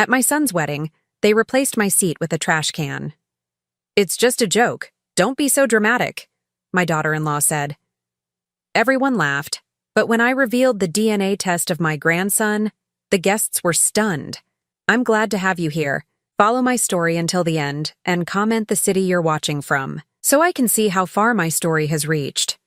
At my son's wedding, they replaced my seat with a trash can. "It's just a joke. Don't be so dramatic," my daughter-in-law said. Everyone laughed, but when I revealed the DNA test of my grandson, the guests were stunned. I'm glad to have you here. Follow my story until the end and comment the city you're watching from, so I can see how far my story has reached.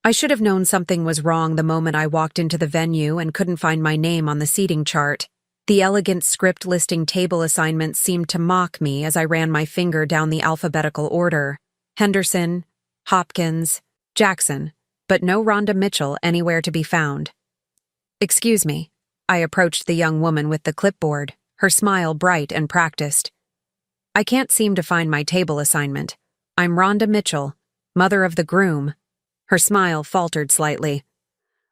I should have known something was wrong the moment I walked into the venue and couldn't find my name on the seating chart. The elegant script listing table assignments seemed to mock me as I ran my finger down the alphabetical order. Henderson, Hopkins, Jackson, but no Rhonda Mitchell anywhere to be found. "Excuse me." I approached the young woman with the clipboard, her smile bright and practiced. "I can't seem to find my table assignment. I'm Rhonda Mitchell, mother of the groom." Her smile faltered slightly.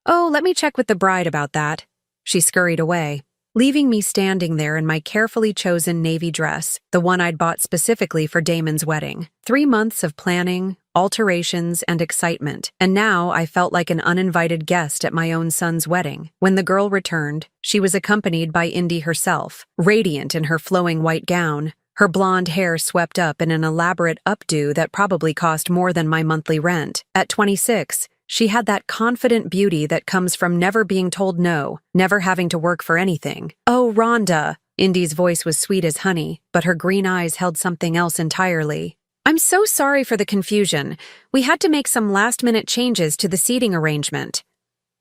"Oh, let me check with the bride about that." She scurried away, leaving me standing there in my carefully chosen navy dress, the one I'd bought specifically for Damon's wedding. 3 months of planning, alterations, and excitement, and now I felt like an uninvited guest at my own son's wedding. When the girl returned, she was accompanied by Indy herself, radiant in her flowing white gown, her blonde hair swept up in an elaborate updo that probably cost more than my monthly rent. At 26, she had that confident beauty that comes from never being told no, never having to work for anything. "Oh, Rhonda!" Indy's voice was sweet as honey, but her green eyes held something else entirely. "I'm so sorry for the confusion. We had to make some last-minute changes to the seating arrangement."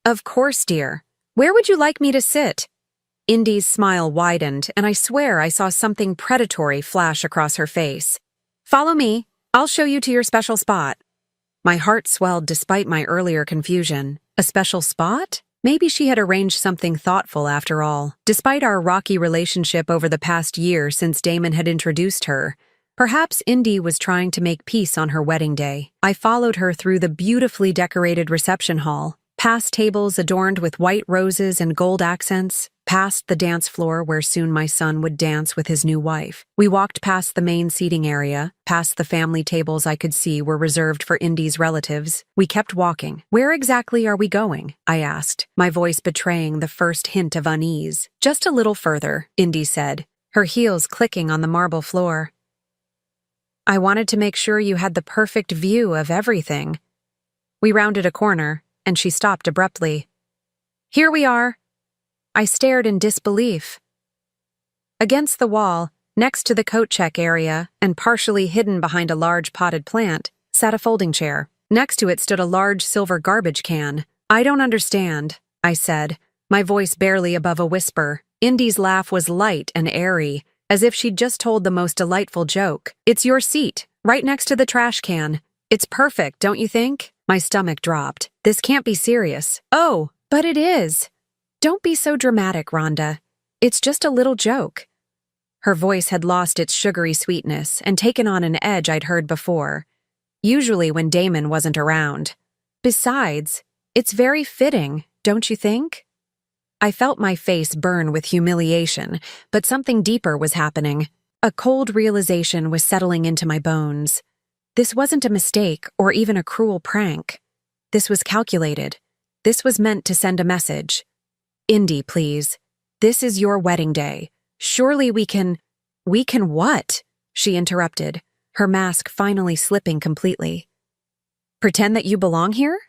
"Of course, dear. Where would you like me to sit?" Indy's smile widened, and I swear I saw something predatory flash across her face. "Follow me. I'll show you to your special spot." My heart swelled despite my earlier confusion. A special spot? Maybe she had arranged something thoughtful after all. Despite our rocky relationship over the past year since Damon had introduced her, perhaps Indy was trying to make peace on her wedding day. I followed her through the beautifully decorated reception hall, past tables adorned with white roses and gold accents, past the dance floor where soon my son would dance with his new wife. We walked past the main seating area, past the family tables I could see were reserved for Indy's relatives. We kept walking. "Where exactly are we going?" I asked, my voice betraying the first hint of unease. "Just a little further," Indy said, her heels clicking on the marble floor. "I wanted to make sure you had the perfect view of everything." We rounded a corner, and she stopped abruptly. "Here we are." I stared in disbelief. Against the wall, next to the coat check area, and partially hidden behind a large potted plant, sat a folding chair. Next to it stood a large silver garbage can. "I don't understand," I said, my voice barely above a whisper. Indy's laugh was light and airy, as if she'd just told the most delightful joke. "It's your seat, right next to the trash can. It's perfect, don't you think?" My stomach dropped. This can't be serious. "Oh, but it is." "Don't be so dramatic, Rhonda. It's just a little joke." Her voice had lost its sugary sweetness and taken on an edge I'd heard before, usually when Damon wasn't around. "Besides, it's very fitting, don't you think?" I felt my face burn with humiliation, but something deeper was happening. A cold realization was settling into my bones. This wasn't a mistake or even a cruel prank. This was calculated. This was meant to send a message. "Indy, please. This is your wedding day. Surely we can—" "We can what?" she interrupted, her mask finally slipping completely. "Pretend that you belong here?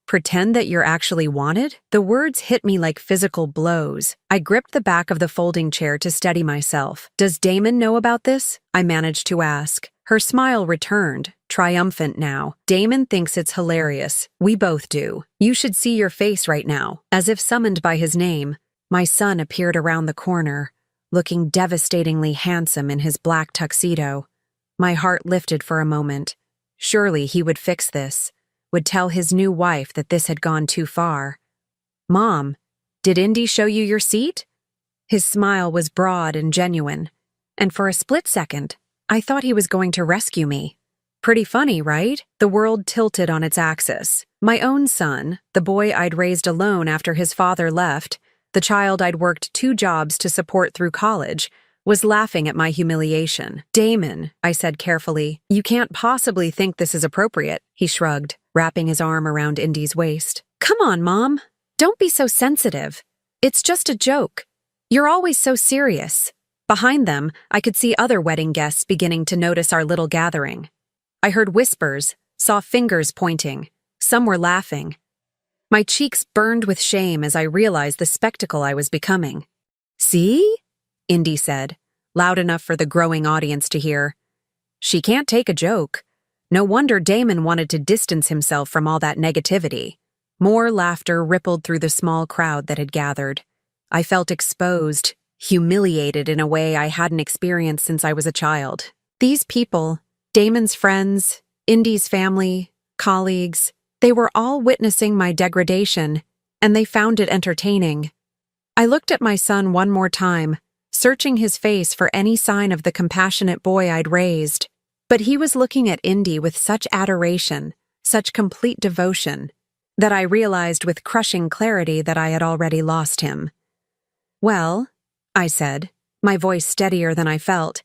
Pretend that you're actually wanted?" The words hit me like physical blows. I gripped the back of the folding chair to steady myself. "Does Damon know about this?" I managed to ask. Her smile returned, triumphant now. "Damon thinks it's hilarious. We both do. You should see your face right now." As if summoned by his name, my son appeared around the corner, looking devastatingly handsome in his black tuxedo. My heart lifted for a moment. Surely he would fix this, would tell his new wife that this had gone too far. "Mom, did Indy show you your seat?" His smile was broad and genuine, and for a split second, I thought he was going to rescue me. Pretty funny, right? The world tilted on its axis. My own son, the boy I'd raised alone after his father left, the child I'd worked 2 jobs to support through college, was laughing at my humiliation. "Damon," I said carefully, "you can't possibly think this is appropriate." He shrugged, wrapping his arm around Indy's waist. "Come on, Mom. Don't be so sensitive. It's just a joke. You're always so serious." Behind them, I could see other wedding guests beginning to notice our little gathering. I heard whispers, saw fingers pointing. Some were laughing. My cheeks burned with shame as I realized the spectacle I was becoming. "See?" Indy said, loud enough for the growing audience to hear. "She can't take a joke." No wonder Damon wanted to distance himself from all that negativity. More laughter rippled through the small crowd that had gathered. I felt exposed, humiliated in a way I hadn't experienced since I was a child. These people, Damon's friends, Indy's family, colleagues, they were all witnessing my degradation, and they found it entertaining. I looked at my son one more time, searching his face for any sign of the compassionate boy I'd raised. But he was looking at Indy with such adoration, such complete devotion, that I realized with crushing clarity that I had already lost him. "Well," I said, my voice steadier than I felt,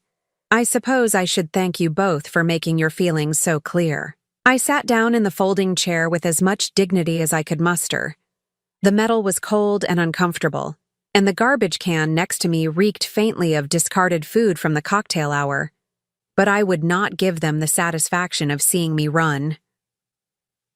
"I suppose I should thank you both for making your feelings so clear." I sat down in the folding chair with as much dignity as I could muster. The metal was cold and uncomfortable, and the garbage can next to me reeked faintly of discarded food from the cocktail hour. But I would not give them the satisfaction of seeing me run.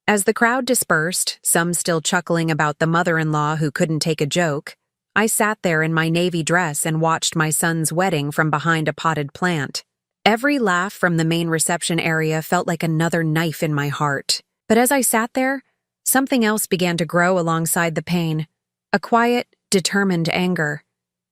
As the crowd dispersed, some still chuckling about the mother-in-law who couldn't take a joke, I sat there in my navy dress and watched my son's wedding from behind a potted plant. Every laugh from the main reception area felt like another knife in my heart. But as I sat there, something else began to grow alongside the pain, a quiet, determined anger.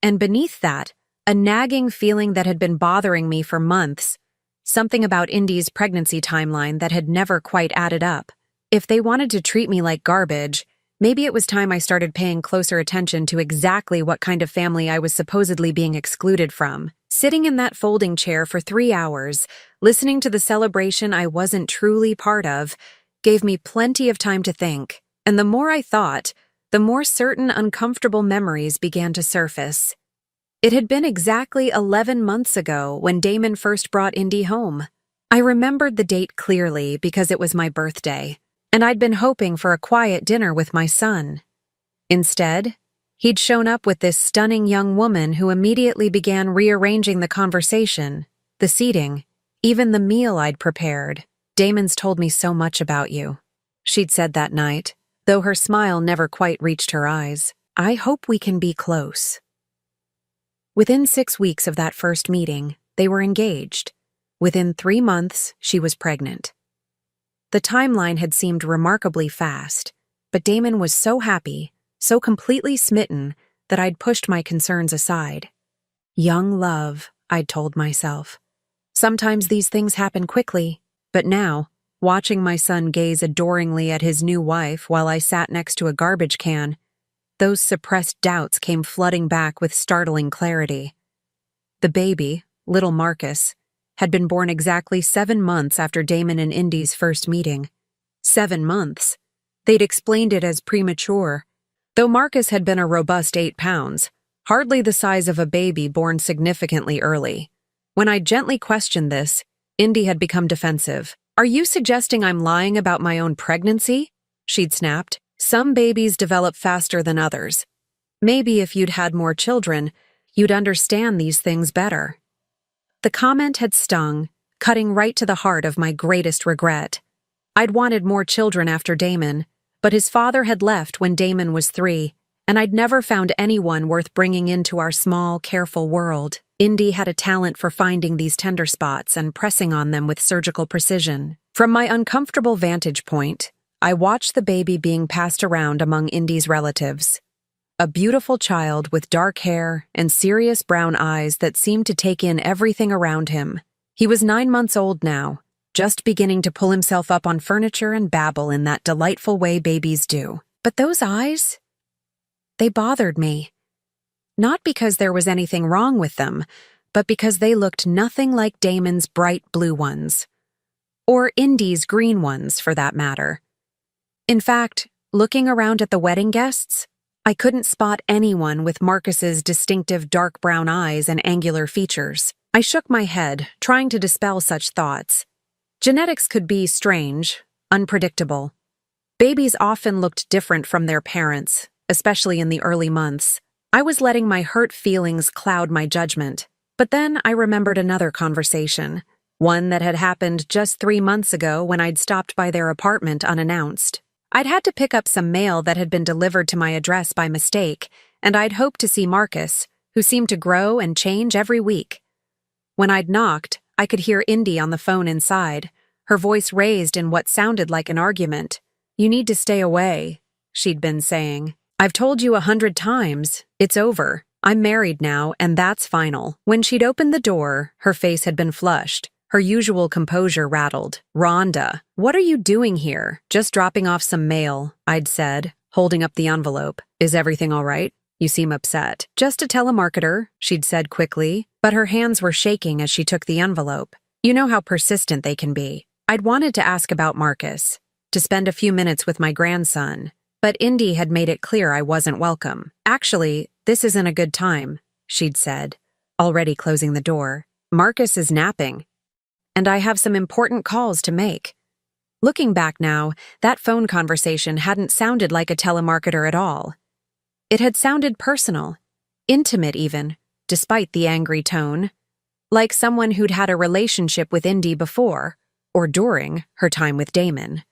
And beneath that, a nagging feeling that had been bothering me for months, something about Indy's pregnancy timeline that had never quite added up. If they wanted to treat me like garbage, maybe it was time I started paying closer attention to exactly what kind of family I was supposedly being excluded from. Sitting in that folding chair for 3 hours, listening to the celebration I wasn't truly part of, gave me plenty of time to think. And the more I thought, the more certain uncomfortable memories began to surface. It had been exactly 11 months ago when Damon first brought Indy home. I remembered the date clearly because it was my birthday, and I'd been hoping for a quiet dinner with my son. Instead, he'd shown up with this stunning young woman who immediately began rearranging the conversation, the seating, even the meal I'd prepared. "Damon's told me so much about you," she'd said that night, though her smile never quite reached her eyes. "I hope we can be close." Within 6 weeks of that first meeting, they were engaged. Within 3 months, she was pregnant. The timeline had seemed remarkably fast, but Damon was so happy, so completely smitten, that I'd pushed my concerns aside. Young love, I'd told myself. Sometimes these things happen quickly, but now, watching my son gaze adoringly at his new wife while I sat next to a garbage can, those suppressed doubts came flooding back with startling clarity. The baby, little Marcus, had been born exactly 7 months after Damon and Indy's first meeting. 7 months. They'd explained it as premature. Though Marcus had been a robust 8 pounds, hardly the size of a baby born significantly early. When I gently questioned this, Indy had become defensive. "Are you suggesting I'm lying about my own pregnancy?" she'd snapped. "Some babies develop faster than others. Maybe if you'd had more children, you'd understand these things better." The comment had stung, cutting right to the heart of my greatest regret. I'd wanted more children after Damon, but his father had left when Damon was 3, and I'd never found anyone worth bringing into our small, careful world. Indy had a talent for finding these tender spots and pressing on them with surgical precision. From my uncomfortable vantage point, I watched the baby being passed around among Indy's relatives. A beautiful child with dark hair and serious brown eyes that seemed to take in everything around him. He was 9 months old now, just beginning to pull himself up on furniture and babble in that delightful way babies do. But those eyes? They bothered me. Not because there was anything wrong with them, but because they looked nothing like Damon's bright blue ones. Or Indy's green ones, for that matter. In fact, looking around at the wedding guests, I couldn't spot anyone with Marcus's distinctive dark brown eyes and angular features. I shook my head, trying to dispel such thoughts. Genetics could be strange, unpredictable. Babies often looked different from their parents, especially in the early months. I was letting my hurt feelings cloud my judgment. But then I remembered another conversation, one that had happened just 3 months ago when I'd stopped by their apartment unannounced. I'd had to pick up some mail that had been delivered to my address by mistake, and I'd hoped to see Marcus, who seemed to grow and change every week. When I'd knocked, I could hear Indy on the phone inside, her voice raised in what sounded like an argument. "You need to stay away," she'd been saying. "I've told you 100 times. It's over. I'm married now, and that's final." When she'd opened the door, her face had been flushed. Her usual composure rattled. "Rhonda, what are you doing here?" "Just dropping off some mail," I'd said, holding up the envelope. "Is everything all right? You seem upset." "Just a telemarketer," she'd said quickly, but her hands were shaking as she took the envelope. You know how persistent they can be. I'd wanted to ask about Marcus, to spend a few minutes with my grandson, but Indy had made it clear I wasn't welcome. "Actually, this isn't a good time," she'd said, already closing the door. "Marcus is napping, and I have some important calls to make." Looking back now, that phone conversation hadn't sounded like a telemarketer at all. It had sounded personal, intimate even, despite the angry tone, like someone who'd had a relationship with Indy before, or during her time with Damon.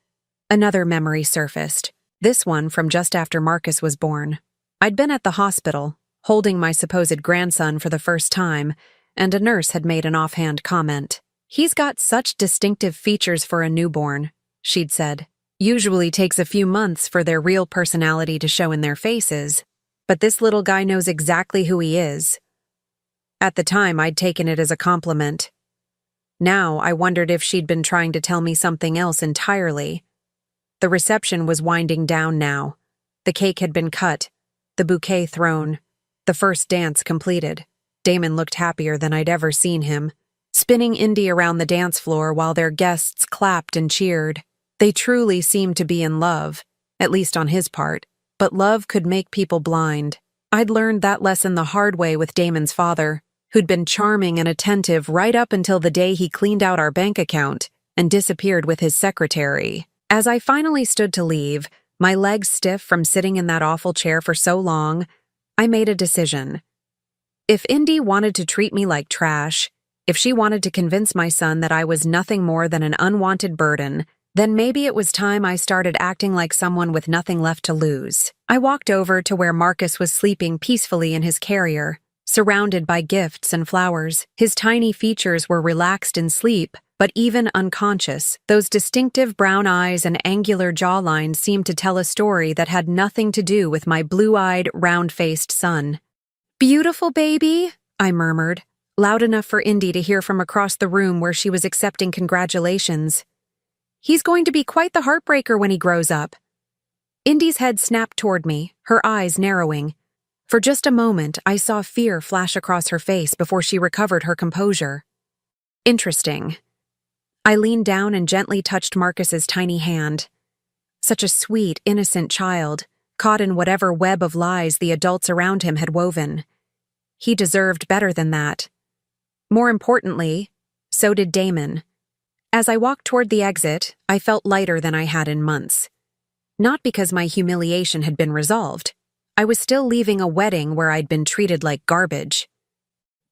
Another memory surfaced, this one from just after Marcus was born. I'd been at the hospital, holding my supposed grandson for the first time, and a nurse had made an offhand comment. "He's got such distinctive features for a newborn," she'd said. "Usually takes a few months for their real personality to show in their faces, but this little guy knows exactly who he is." At the time, I'd taken it as a compliment. Now, I wondered if she'd been trying to tell me something else entirely. The reception was winding down now. The cake had been cut, the bouquet thrown, the first dance completed. Damon looked happier than I'd ever seen him, spinning Indy around the dance floor while their guests clapped and cheered. They truly seemed to be in love, at least on his part, but love could make people blind. I'd learned that lesson the hard way with Damon's father, who'd been charming and attentive right up until the day he cleaned out our bank account and disappeared with his secretary. As I finally stood to leave, my legs stiff from sitting in that awful chair for so long, I made a decision. If Indy wanted to treat me like trash, if she wanted to convince my son that I was nothing more than an unwanted burden, then maybe it was time I started acting like someone with nothing left to lose. I walked over to where Marcus was sleeping peacefully in his carrier, surrounded by gifts and flowers. His tiny features were relaxed in sleep, but even unconscious, those distinctive brown eyes and angular jawline seemed to tell a story that had nothing to do with my blue-eyed, round-faced son. "Beautiful baby," I murmured, loud enough for Indy to hear from across the room where she was accepting congratulations. "He's going to be quite the heartbreaker when he grows up." Indy's head snapped toward me, her eyes narrowing. For just a moment, I saw fear flash across her face before she recovered her composure. "Interesting." I leaned down and gently touched Marcus's tiny hand. Such a sweet, innocent child, caught in whatever web of lies the adults around him had woven. He deserved better than that. More importantly, so did Damon. As I walked toward the exit, I felt lighter than I had in months. Not because my humiliation had been resolved. I was still leaving a wedding where I'd been treated like garbage.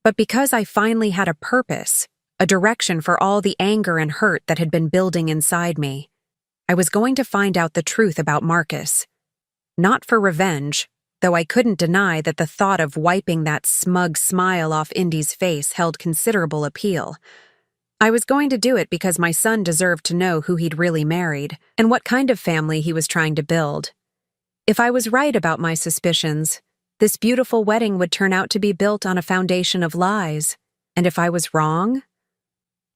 But because I finally had a purpose, a direction for all the anger and hurt that had been building inside me. I was going to find out the truth about Marcus. Not for revenge, though I couldn't deny that the thought of wiping that smug smile off Indy's face held considerable appeal. I was going to do it because my son deserved to know who he'd really married and what kind of family he was trying to build. If I was right about my suspicions, this beautiful wedding would turn out to be built on a foundation of lies. And if I was wrong,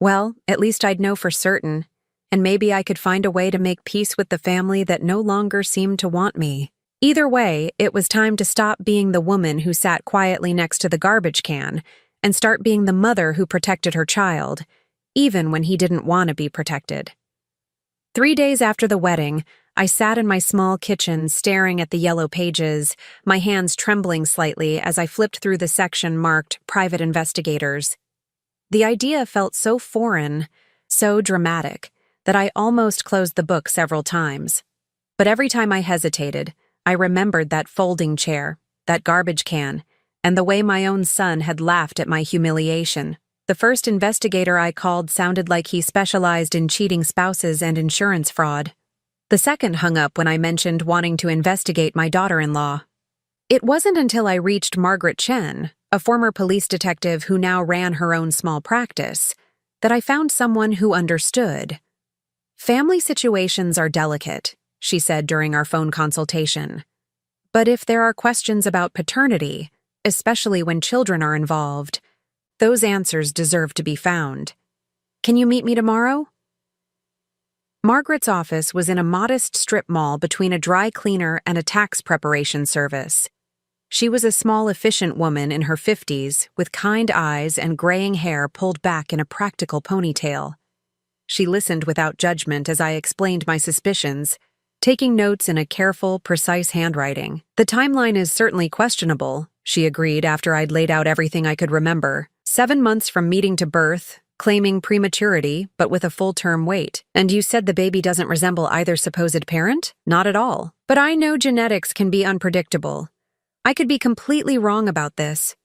well, at least I'd know for certain, and maybe I could find a way to make peace with the family that no longer seemed to want me. Either way, it was time to stop being the woman who sat quietly next to the garbage can and start being the mother who protected her child, even when he didn't want to be protected. 3 days after the wedding, I sat in my small kitchen staring at the yellow pages, my hands trembling slightly as I flipped through the section marked Private Investigators. The idea felt so foreign, so dramatic, that I almost closed the book several times. But every time I hesitated, I remembered that folding chair, that garbage can, and the way my own son had laughed at my humiliation. The first investigator I called sounded like he specialized in cheating spouses and insurance fraud. The second hung up when I mentioned wanting to investigate my daughter-in-law. It wasn't until I reached Margaret Chen, a former police detective who now ran her own small practice, that I found someone who understood. "Family situations are delicate," she said during our phone consultation. "But if there are questions about paternity, especially when children are involved, those answers deserve to be found. Can you meet me tomorrow?" Margaret's office was in a modest strip mall between a dry cleaner and a tax preparation service. She was a small, efficient woman in her 50s with kind eyes and graying hair pulled back in a practical ponytail. She listened without judgment as I explained my suspicions, taking notes in a careful, precise handwriting. "The timeline is certainly questionable," she agreed after I'd laid out everything I could remember. 7 months from meeting to birth, claiming prematurity, but with a full-term wait. "And you said the baby doesn't resemble either supposed parent?" "Not at all. But I know genetics can be unpredictable. I could be completely wrong about this."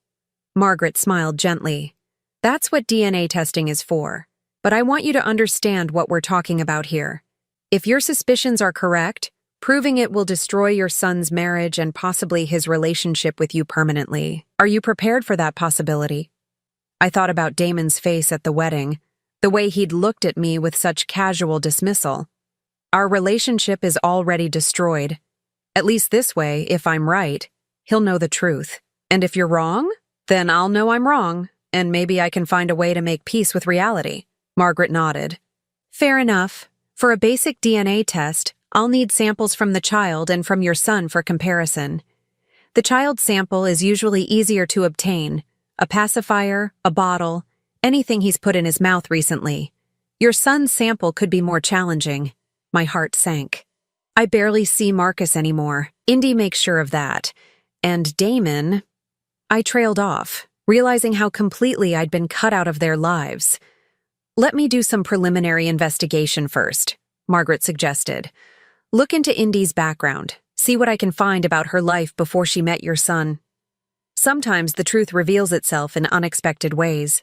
Margaret smiled gently. "That's what DNA testing is for. But I want you to understand what we're talking about here. If your suspicions are correct, proving it will destroy your son's marriage and possibly his relationship with you permanently. Are you prepared for that possibility?" I thought about Damon's face at the wedding, the way he'd looked at me with such casual dismissal. Our relationship is already destroyed. At least this way, if I'm right, he'll know the truth. And if you're wrong, then I'll know I'm wrong, and maybe I can find a way to make peace with reality. Margaret nodded. "Fair enough. For a basic DNA test, I'll need samples from the child and from your son for comparison. The child's sample is usually easier to obtain. A pacifier, a bottle, anything he's put in his mouth recently. Your son's sample could be more challenging." My heart sank. "I barely see Marcus anymore. Indy makes sure of that. And Damon..." I trailed off, realizing how completely I'd been cut out of their lives. "Let me do some preliminary investigation first," Margaret suggested. "Look into Indy's background, see what I can find about her life before she met your son. Sometimes the truth reveals itself in unexpected ways."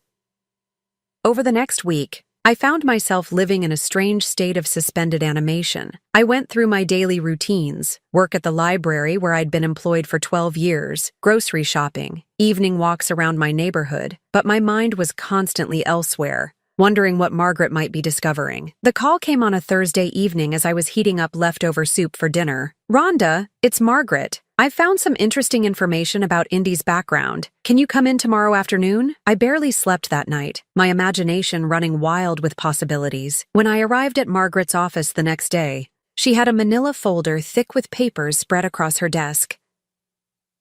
Over the next week, I found myself living in a strange state of suspended animation. I went through my daily routines, work at the library where I'd been employed for 12 years, grocery shopping, evening walks around my neighborhood, but my mind was constantly elsewhere, wondering what Margaret might be discovering. The call came on a Thursday evening as I was heating up leftover soup for dinner. "Rhonda, it's Margaret. I've found some interesting information about Indy's background. Can you come in tomorrow afternoon?" I barely slept that night, my imagination running wild with possibilities. When I arrived at Margaret's office the next day, she had a manila folder thick with papers spread across her desk.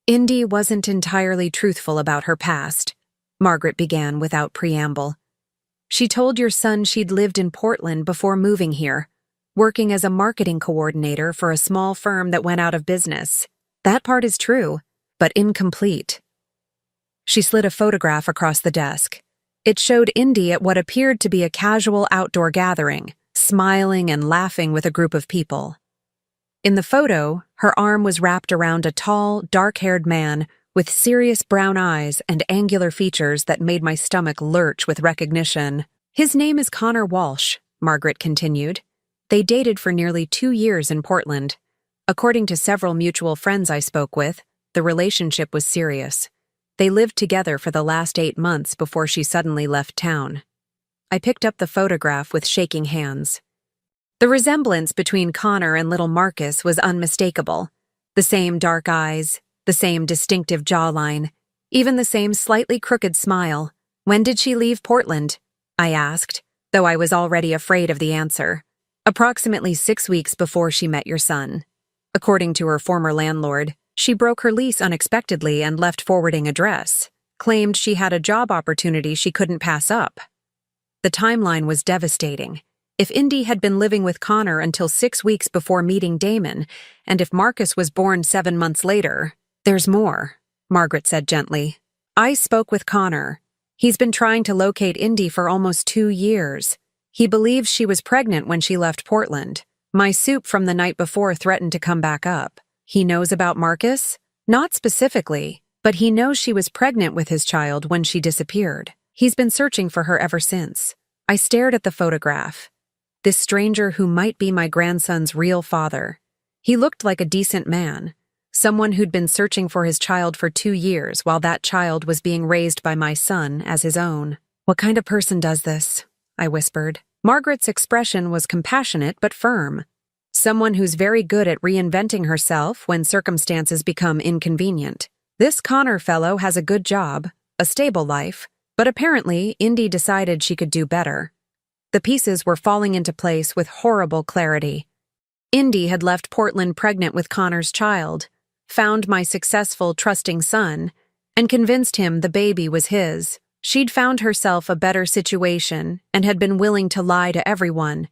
"Indy wasn't entirely truthful about her past," Margaret began without preamble. "She told your son she'd lived in Portland before moving here, working as a marketing coordinator for a small firm that went out of business. That part is true, but incomplete." She slid a photograph across the desk. It showed Indy at what appeared to be a casual outdoor gathering, smiling and laughing with a group of people. In the photo, her arm was wrapped around a tall, dark-haired man with serious brown eyes and angular features that made my stomach lurch with recognition. "His name is Connor Walsh," Margaret continued. "They dated for nearly 2 years in Portland. According to several mutual friends I spoke with, the relationship was serious. They lived together for the last 8 months before she suddenly left town." I picked up the photograph with shaking hands. The resemblance between Connor and little Marcus was unmistakable. The same dark eyes, the same distinctive jawline, even the same slightly crooked smile. "When did she leave Portland?" I asked, though I was already afraid of the answer. "Approximately 6 weeks before she met your son. According to her former landlord, she broke her lease unexpectedly and left forwarding address, claimed she had a job opportunity she couldn't pass up." The timeline was devastating. If Indy had been living with Connor until 6 weeks before meeting Damon, and if Marcus was born 7 months later... "There's more," Margaret said gently. "I spoke with Connor. He's been trying to locate Indy for almost 2 years. He believes she was pregnant when she left Portland. My soup from the night before threatened to come back up. He knows about Marcus? Not specifically, but he knows she was pregnant with his child when she disappeared. He's been searching for her ever since. I stared at the photograph. This stranger who might be my grandson's real father. He looked like a decent man, someone who'd been searching for his child for 2 years while that child was being raised by my son as his own. "What kind of person does this?" I whispered. Margaret's expression was compassionate but firm. "Someone who's very good at reinventing herself when circumstances become inconvenient. This Connor fellow has a good job, a stable life, but apparently Indy decided she could do better." The pieces were falling into place with horrible clarity. Indy had left Portland pregnant with Connor's child, found my successful, trusting son, and convinced him the baby was his. She'd found herself a better situation and had been willing to lie to everyone,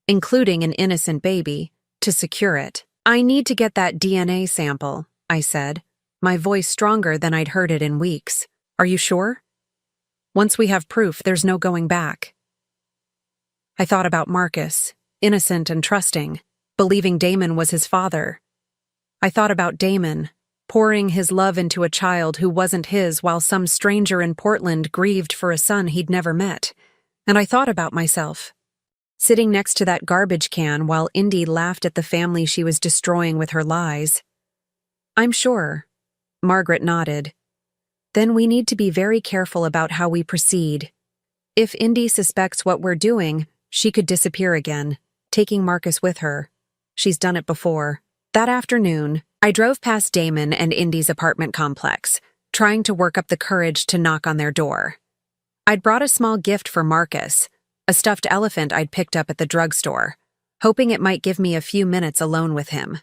including an innocent baby, to secure it. "I need to get that DNA sample," I said, my voice stronger than I'd heard it in weeks. "Are you sure? Once we have proof, there's no going back." I thought about Marcus, innocent and trusting, believing Damon was his father. I thought about Damon, pouring his love into a child who wasn't his while some stranger in Portland grieved for a son he'd never met. And I thought about myself, sitting next to that garbage can while Indy laughed at the family she was destroying with her lies. "I'm sure," Margaret nodded. "Then we need to be very careful about how we proceed. If Indy suspects what we're doing, she could disappear again, taking Marcus with her. She's done it before." That afternoon, I drove past Damon and Indy's apartment complex, trying to work up the courage to knock on their door. I'd brought a small gift for Marcus, a stuffed elephant I'd picked up at the drugstore, hoping it might give me a few minutes alone with him.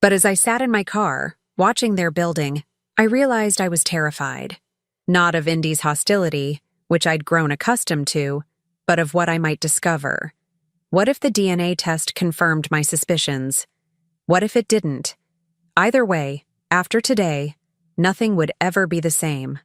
But as I sat in my car, watching their building, I realized I was terrified. Not of Indy's hostility, which I'd grown accustomed to, but of what I might discover. What if the DNA test confirmed my suspicions? What if it didn't? Either way, after today, nothing would ever be the same.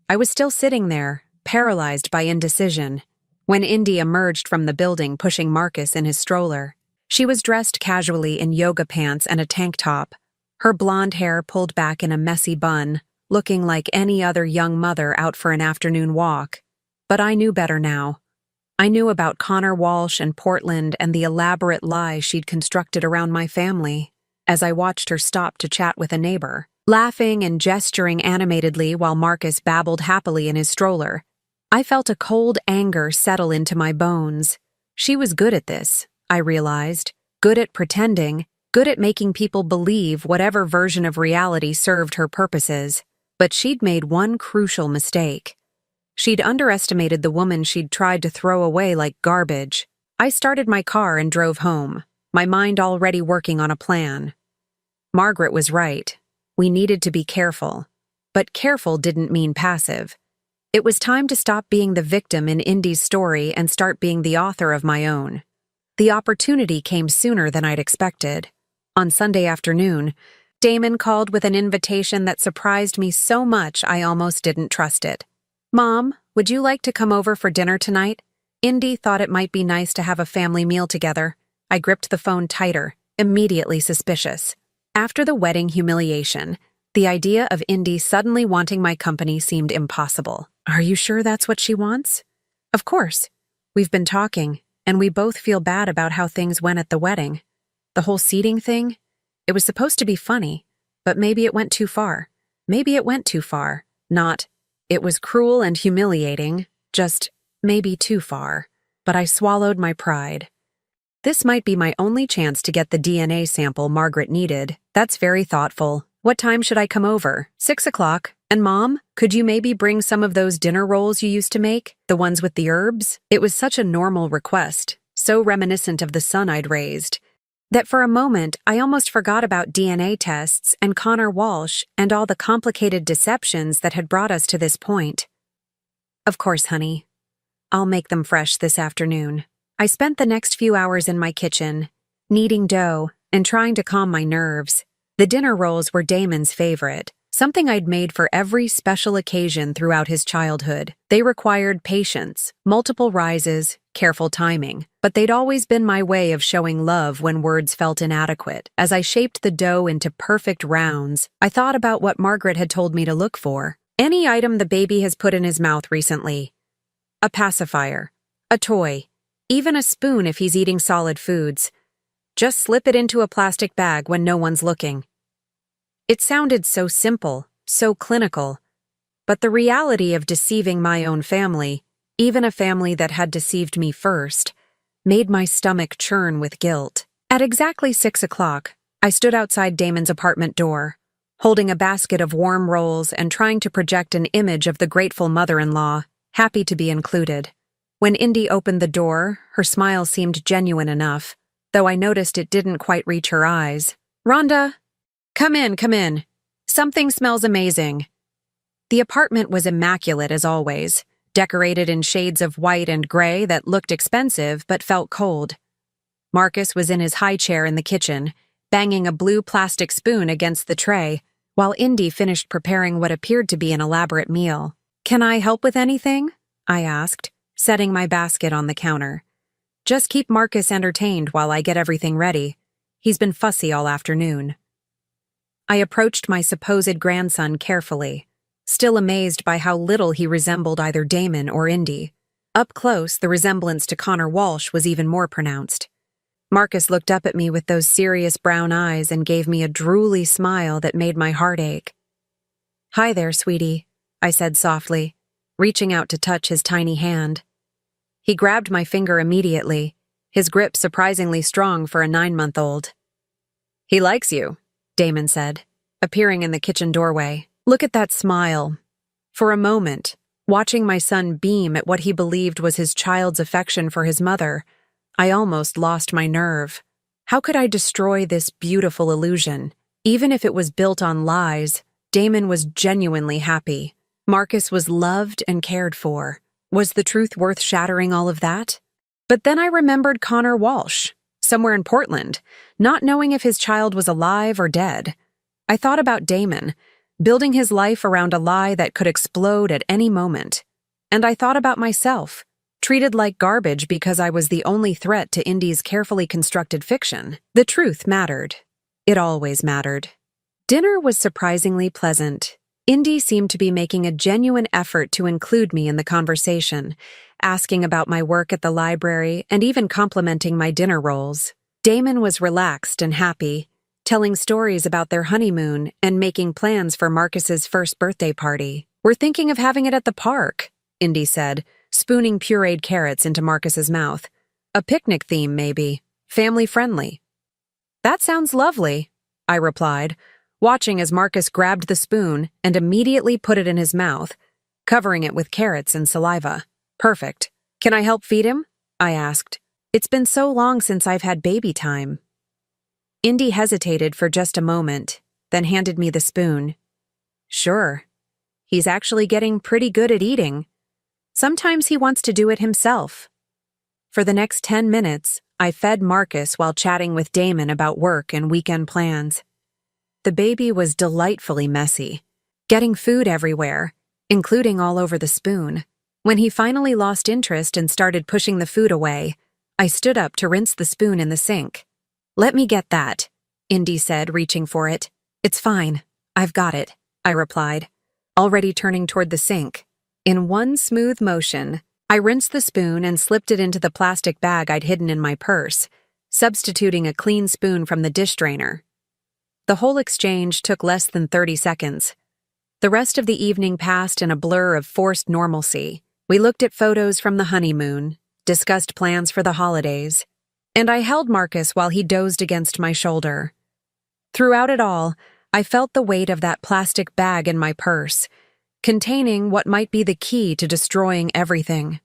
I was still sitting there, paralyzed by indecision, when Indy emerged from the building pushing Marcus in his stroller. She was dressed casually in yoga pants and a tank top, her blonde hair pulled back in a messy bun, looking like any other young mother out for an afternoon walk. But I knew better now. I knew about Connor Walsh and Portland and the elaborate lie she'd constructed around my family. As I watched her stop to chat with a neighbor, laughing and gesturing animatedly while Marcus babbled happily in his stroller, I felt a cold anger settle into my bones. She was good at this, I realized. Good at pretending, good at making people believe whatever version of reality served her purposes. But she'd made one crucial mistake. She'd underestimated the woman she'd tried to throw away like garbage. I started my car and drove home, my mind already working on a plan. Margaret was right. We needed to be careful. But careful didn't mean passive. It was time to stop being the victim in Indy's story and start being the author of my own. The opportunity came sooner than I'd expected. On Sunday afternoon, Damon called with an invitation that surprised me so much I almost didn't trust it. "Mom, would you like to come over for dinner tonight? Indy thought it might be nice to have a family meal together." I gripped the phone tighter, immediately suspicious. After the wedding humiliation, the idea of Indy suddenly wanting my company seemed impossible. "Are you sure that's what she wants?" "Of course. We've been talking, and we both feel bad about how things went at the wedding. The whole seating thing, it was supposed to be funny, but maybe it went too far. Maybe it went too far. Not, it was cruel and humiliating, just maybe too far." But I swallowed my pride. This might be my only chance to get the DNA sample Margaret needed. That's very thoughtful. "What time should I come over?" 6 o'clock. "And Mom, could you maybe bring some of those dinner rolls you used to make? The ones with the herbs?" It was such a normal request, so reminiscent of the son I'd raised, that for a moment I almost forgot about DNA tests and Connor Walsh and all the complicated deceptions that had brought us to this point. "Of course, honey. I'll make them fresh this afternoon." I spent the next few hours in my kitchen, kneading dough and trying to calm my nerves. The dinner rolls were Damon's favorite, something I'd made for every special occasion throughout his childhood. They required patience, multiple rises, careful timing. but they'd always been my way of showing love when words felt inadequate. As I shaped the dough into perfect rounds, I thought about what Margaret had told me to look for. Any item the baby has put in his mouth recently. A pacifier, a toy, even a spoon if he's eating solid foods. Just slip it into a plastic bag when no one's looking. It sounded so simple, so clinical, but the reality of deceiving my own family, even a family that had deceived me first, made my stomach churn with guilt. At exactly 6 o'clock, I stood outside Damon's apartment door, holding a basket of warm rolls and trying to project an image of the grateful mother-in-law, happy to be included. When Indy opened the door, her smile seemed genuine enough, though I noticed it didn't quite reach her eyes. "Rhonda, come in, come in. Something smells amazing." The apartment was immaculate as always, decorated in shades of white and gray that looked expensive but felt cold. Marcus was in his high chair in the kitchen, banging a blue plastic spoon against the tray, while Indy finished preparing what appeared to be an elaborate meal. "Can I help with anything?" I asked, setting my basket on the counter. "Just keep Marcus entertained while I get everything ready. He's been fussy all afternoon." I approached my supposed grandson carefully, still amazed by how little he resembled either Damon or Indy. Up close, the resemblance to Connor Walsh was even more pronounced. Marcus looked up at me with those serious brown eyes and gave me a drooly smile that made my heart ache. "Hi there, sweetie," I said softly, reaching out to touch his tiny hand. He grabbed my finger immediately, his grip surprisingly strong for a 9-month-old. "He likes you," Damon said, appearing in the kitchen doorway. Look at that smile. For a moment, watching my son beam at what he believed was his child's affection for his mother, I almost lost my nerve. How could I destroy this beautiful illusion? Even if it was built on lies, Damon was genuinely happy. Marcus was loved and cared for. Was the truth worth shattering all of that? But then I remembered Connor Walsh, somewhere in Portland, not knowing if his child was alive or dead. I thought about Damon, building his life around a lie that could explode at any moment. And I thought about myself, treated like garbage because I was the only threat to Indy's carefully constructed fiction. The truth mattered. It always mattered. Dinner was surprisingly pleasant. Indy seemed to be making a genuine effort to include me in the conversation, asking about my work at the library and even complimenting my dinner rolls. Damon was relaxed and happy, telling stories about their honeymoon and making plans for Marcus's first birthday party. "We're thinking of having it at the park," Indy said, spooning pureed carrots into Marcus's mouth. "A picnic theme, maybe. Family-friendly." "That sounds lovely," I replied, watching as Marcus grabbed the spoon and immediately put it in his mouth, covering it with carrots and saliva. "Perfect. Can I help feed him?" I asked. "It's been so long since I've had baby time." Indy hesitated for just a moment, then handed me the spoon. "Sure. He's actually getting pretty good at eating. Sometimes he wants to do it himself." For the next 10 minutes, I fed Marcus while chatting with Damon about work and weekend plans. The baby was delightfully messy, getting food everywhere, including all over the spoon. When he finally lost interest and started pushing the food away, I stood up to rinse the spoon in the sink. "Let me get that," Indy said, reaching for it. "It's fine. I've got it," I replied, already turning toward the sink. In one smooth motion, I rinsed the spoon and slipped it into the plastic bag I'd hidden in my purse, substituting a clean spoon from the dish drainer. The whole exchange took less than 30 seconds. The rest of the evening passed in a blur of forced normalcy. We looked at photos from the honeymoon, discussed plans for the holidays, and I held Marcus while he dozed against my shoulder. Throughout it all, I felt the weight of that plastic bag in my purse, containing what might be the key to destroying everything.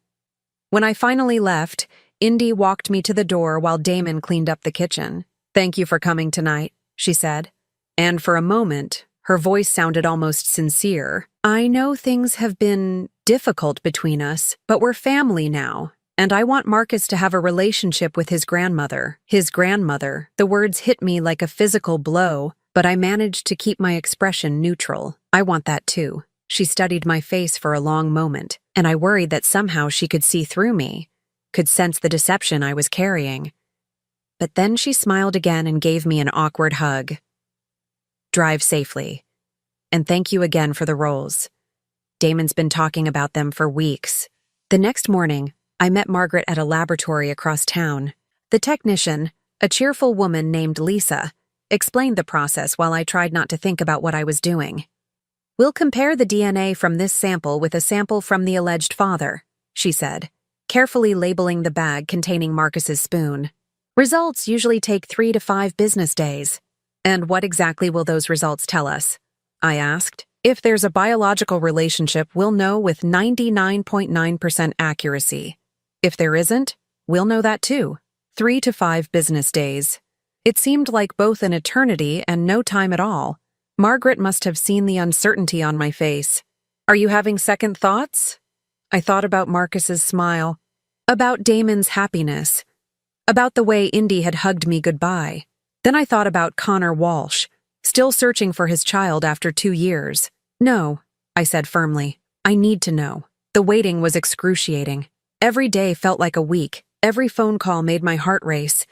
When I finally left, Indy walked me to the door while Damon cleaned up the kitchen. "Thank you for coming tonight," she said. And for a moment, her voice sounded almost sincere. "I know things have been difficult between us, but we're family now, and I want Marcus to have a relationship with his grandmother." His grandmother. The words hit me like a physical blow, but I managed to keep my expression neutral. "I want that too." She studied my face for a long moment, and I worried that somehow she could see through me. could sense the deception I was carrying. But then she smiled again and gave me an awkward hug. Drive safely. And thank you again for the rolls. Damon's been talking about them for weeks. The next morning, I met Margaret at a laboratory across town. The technician, a cheerful woman named Lisa, explained the process while I tried not to think about what I was doing. We'll compare the DNA from this sample with a sample from the alleged father, she said, carefully labeling the bag containing Marcus's spoon. Results usually take 3 to 5 business days. And what exactly will those results tell us? I asked. If there's a biological relationship, we'll know with 99.9% accuracy. If there isn't, we'll know that too. 3 to 5 business days. It seemed like both an eternity and no time at all. Margaret must have seen the uncertainty on my face. Are you having second thoughts? I thought about Marcus's smile, about Damon's happiness, about the way Indy had hugged me goodbye. Then I thought about Connor Walsh, still searching for his child after 2 years. No, I said firmly. I need to know. The waiting was excruciating. Every day felt like a week. Every phone call made my heart race,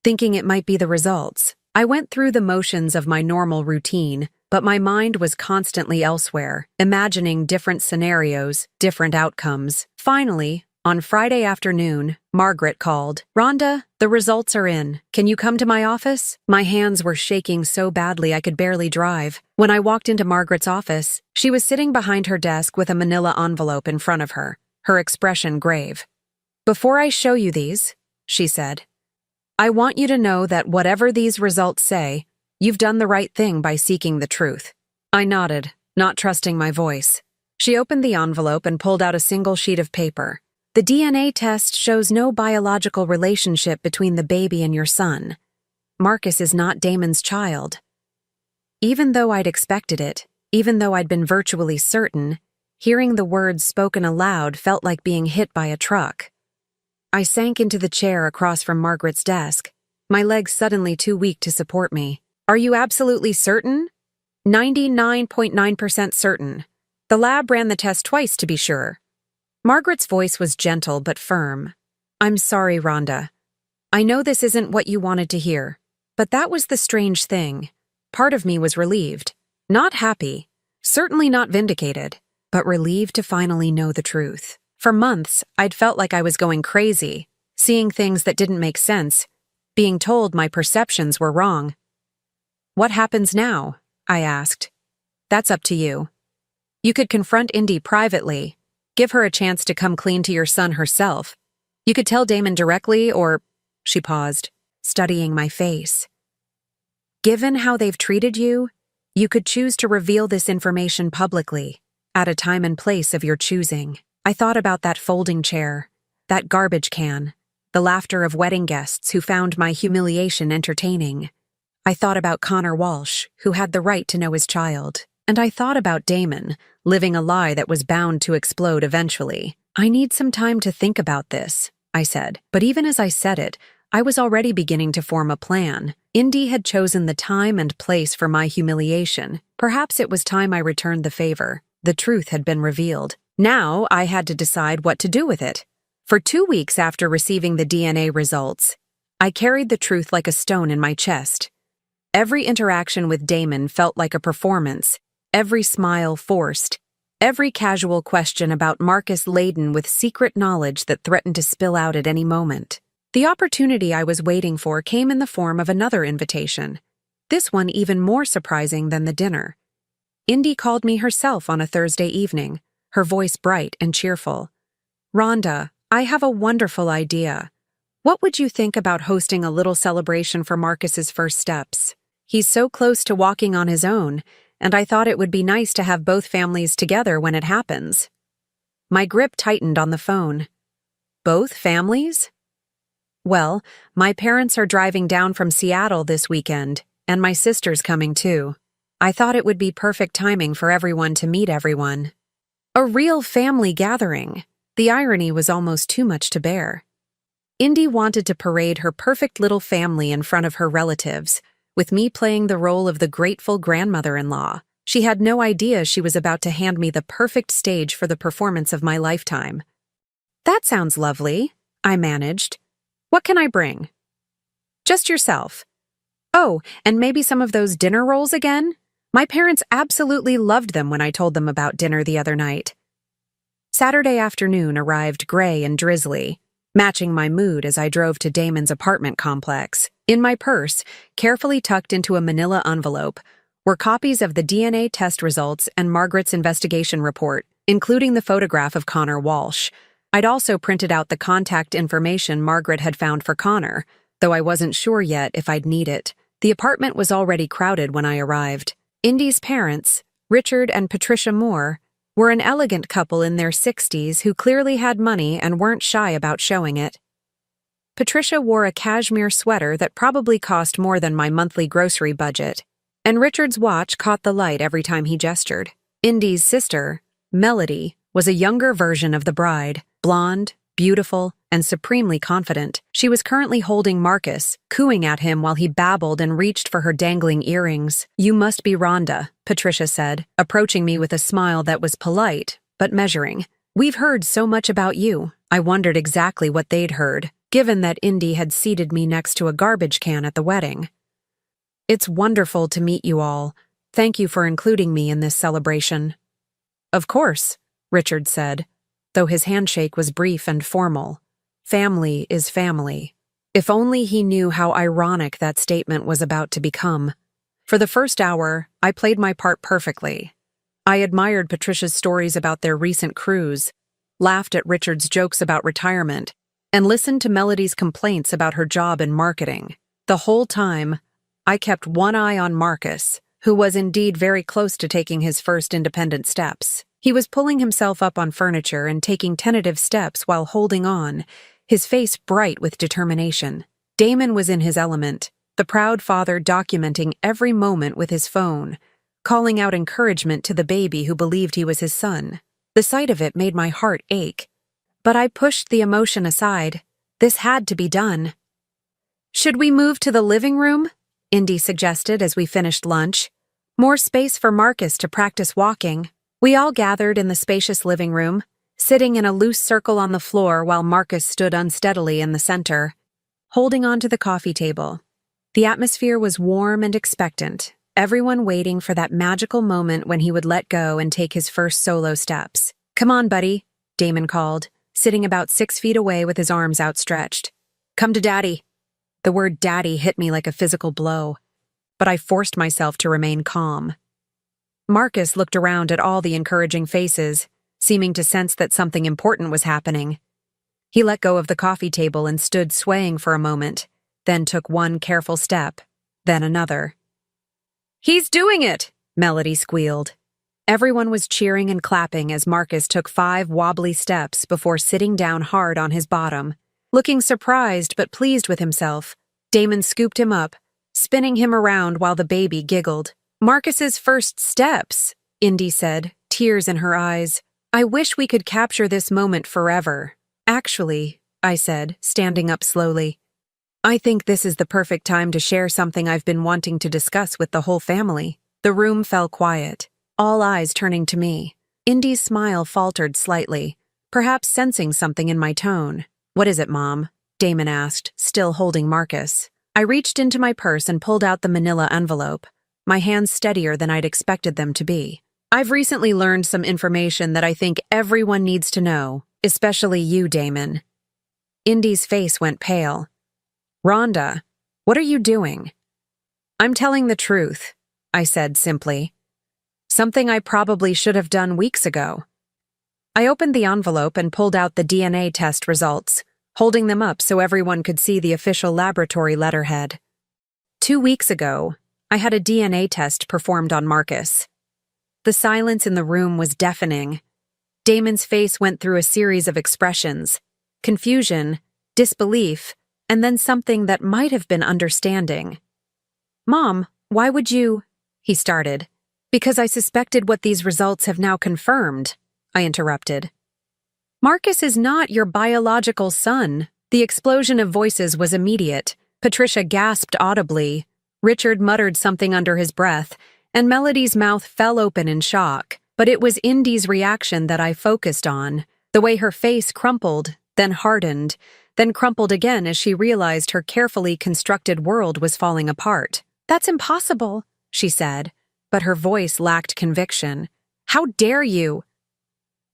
thinking it might be the results. I went through the motions of my normal routine, but my mind was constantly elsewhere, imagining different scenarios, different outcomes. Finally, on Friday afternoon, Margaret called. Rhonda, the results are in. Can you come to my office? My hands were shaking so badly I could barely drive. When I walked into Margaret's office, she was sitting behind her desk with a manila envelope in front of her, her expression grave. Before I show you these, she said, I want you to know that whatever these results say, you've done the right thing by seeking the truth. I nodded, not trusting my voice. She opened the envelope and pulled out a single sheet of paper. The DNA test shows no biological relationship between the baby and your son. Marcus is not Damon's child. Even though I'd expected it, even though I'd been virtually certain, hearing the words spoken aloud felt like being hit by a truck. I sank into the chair across from Margaret's desk, my legs suddenly too weak to support me. Are you absolutely certain? 99.9% certain. The lab ran the test twice to be sure. Margaret's voice was gentle but firm. I'm sorry, Rhonda. I know this isn't what you wanted to hear, but that was the strange thing. Part of me was relieved. Not happy, certainly not vindicated, but relieved to finally know the truth. For months, I'd felt like I was going crazy, seeing things that didn't make sense, being told my perceptions were wrong. What happens now? I asked. That's up to you. You could confront Indy privately, give her a chance to come clean to your son herself. You could tell Damon directly or... She paused, studying my face. Given how they've treated you, you could choose to reveal this information publicly, at a time and place of your choosing. I thought about that folding chair, that garbage can, the laughter of wedding guests who found my humiliation entertaining. I thought about Connor Walsh, who had the right to know his child. And I thought about Damon, living a lie that was bound to explode eventually. I need some time to think about this, I said. But even as I said it, I was already beginning to form a plan. Indy had chosen the time and place for my humiliation. Perhaps it was time I returned the favor. The truth had been revealed. Now I had to decide what to do with it. For 2 weeks after receiving the DNA results, I carried the truth like a stone in my chest. Every interaction with Damon felt like a performance. Every smile forced, every casual question about Marcus laden with secret knowledge that threatened to spill out at any moment. The opportunity I was waiting for came in the form of another invitation, this one even more surprising than the dinner. Indy called me herself on a Thursday evening, her voice bright and cheerful. Rhonda, I have a wonderful idea. What would you think about hosting a little celebration for Marcus's first steps? He's so close to walking on his own, and I thought it would be nice to have both families together when it happens. My grip tightened on the phone. Both families? Well, my parents are driving down from Seattle this weekend, and my sister's coming too. I thought it would be perfect timing for everyone to meet everyone. A real family gathering. The irony was almost too much to bear. Indy wanted to parade her perfect little family in front of her relatives, with me playing the role of the grateful grandmother-in-law. She had no idea she was about to hand me the perfect stage for the performance of my lifetime. That sounds lovely, I managed. What can I bring? Just yourself. Oh, and maybe some of those dinner rolls again? My parents absolutely loved them when I told them about dinner the other night. Saturday afternoon arrived gray and drizzly, matching my mood as I drove to Damon's apartment complex. In my purse, carefully tucked into a manila envelope, were copies of the DNA test results and Margaret's investigation report, including the photograph of Connor Walsh. I'd also printed out the contact information Margaret had found for Connor, though I wasn't sure yet if I'd need it. The apartment was already crowded when I arrived. Indy's parents, Richard and Patricia Moore, were an elegant couple in their 60s who clearly had money and weren't shy about showing it. Patricia wore a cashmere sweater that probably cost more than my monthly grocery budget, and Richard's watch caught the light every time he gestured. Indy's sister, Melody, was a younger version of the bride, blonde, beautiful, and supremely confident. She was currently holding Marcus, cooing at him while he babbled and reached for her dangling earrings. "You must be Rhonda," Patricia said, approaching me with a smile that was polite, but measuring. "We've heard so much about you." I wondered exactly what they'd heard, given that Indy had seated me next to a garbage can at the wedding. "It's wonderful to meet you all. Thank you for including me in this celebration." "Of course," Richard said, though his handshake was brief and formal. Family is family. If only he knew how ironic that statement was about to become. For the first hour, I played my part perfectly. I admired Patricia's stories about their recent cruise, laughed at Richard's jokes about retirement, and listened to Melody's complaints about her job in marketing. The whole time, I kept one eye on Marcus, who was indeed very close to taking his first independent steps. He was pulling himself up on furniture and taking tentative steps while holding on, his face bright with determination. Damon was in his element, the proud father documenting every moment with his phone, calling out encouragement to the baby who believed he was his son. The sight of it made my heart ache. But I pushed the emotion aside. This had to be done. "Should we move to the living room?" Indy suggested as we finished lunch. "More space for Marcus to practice walking." We all gathered in the spacious living room, sitting in a loose circle on the floor while Marcus stood unsteadily in the center, holding on to the coffee table. The atmosphere was warm and expectant, everyone waiting for that magical moment when he would let go and take his first solo steps. "Come on, buddy," Damon called, sitting about 6 feet away with his arms outstretched. "Come to Daddy." The word daddy hit me like a physical blow, but I forced myself to remain calm. Marcus looked around at all the encouraging faces, seeming to sense that something important was happening. He let go of the coffee table and stood swaying for a moment, then took one careful step, then another. "He's doing it!" Melody squealed. Everyone was cheering and clapping as Marcus took 5 wobbly steps before sitting down hard on his bottom. Looking surprised but pleased with himself, Damon scooped him up, spinning him around while the baby giggled. "Marcus's first steps," Indy said, tears in her eyes. "I wish we could capture this moment forever." "Actually," I said, standing up slowly, "I think this is the perfect time to share something I've been wanting to discuss with the whole family." The room fell quiet, all eyes turning to me. Indy's smile faltered slightly, perhaps sensing something in my tone. "What is it, Mom?" Damon asked, still holding Marcus. I reached into my purse and pulled out the manila envelope, my hands steadier than I'd expected them to be. "I've recently learned some information that I think everyone needs to know, especially you, Damon." Indy's face went pale. "Rhonda, what are you doing?" "I'm telling the truth," I said simply. "Something I probably should have done weeks ago." I opened the envelope and pulled out the DNA test results, holding them up so everyone could see the official laboratory letterhead. 2 weeks ago, I had a DNA test performed on Marcus. The silence in the room was deafening. Damon's face went through a series of expressions: confusion, disbelief, and then something that might have been understanding. "Mom, why would you—" he started. "Because I suspected what these results have now confirmed," I interrupted. "Marcus is not your biological son." The explosion of voices was immediate. Patricia gasped audibly. Richard muttered something under his breath, and Melody's mouth fell open in shock. But it was Indy's reaction that I focused on, the way her face crumpled, then hardened, then crumpled again as she realized her carefully constructed world was falling apart. "That's impossible," she said, but her voice lacked conviction. "How dare you?"